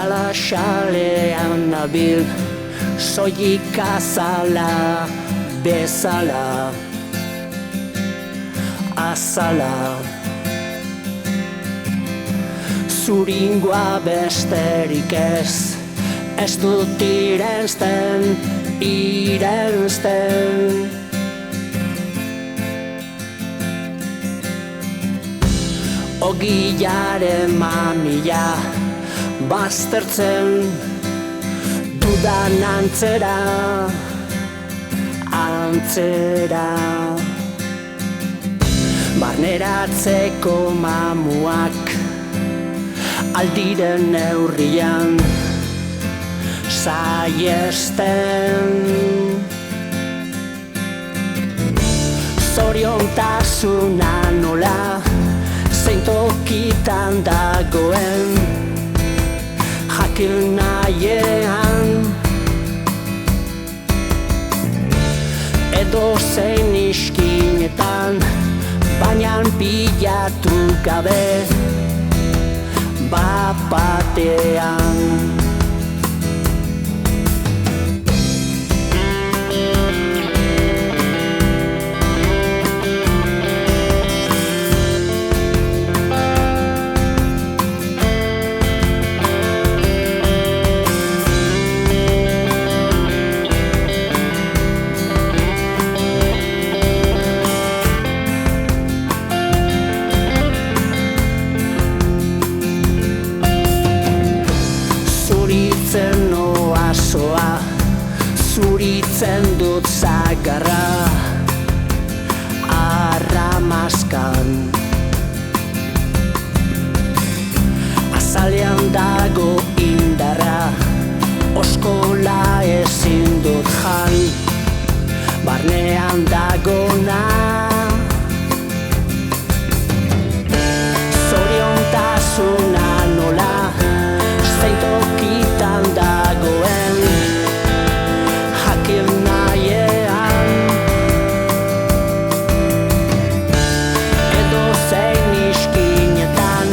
Azala xalean nabil, soilik azala bezala. Azala zuringoa besterik ez dut irensten. Ogiaren mamila baztertzen dudan antzera. Barneratzeko mamuak aldiren neurrian saiesten. Zoriontasuna nola zein tokitan dagoen jakin nahiean. Edozein iskinetan baina pilatu gabe bat-batean. Zuritzen dut zagarra arramaskan. Azalean dago indarra, oskola ezin dut jan. Barnean dagona zoriontasuna nola zein tokitan dagoen jakin nahiean. Edozein iskinetan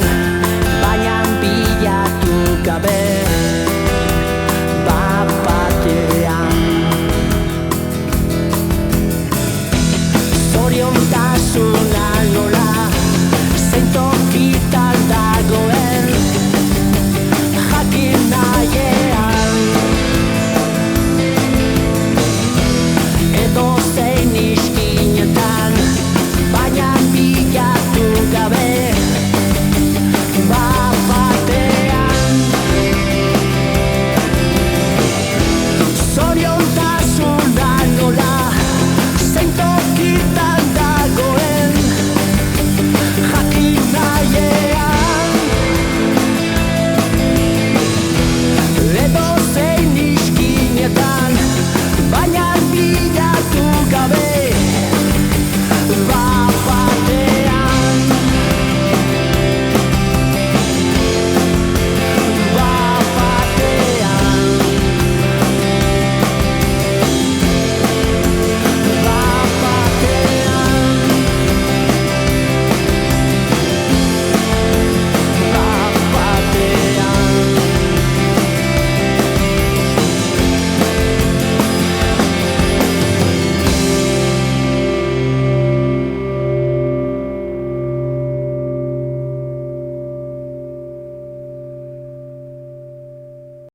baina bilatu gabe bat-batean. Zoriontasuna nola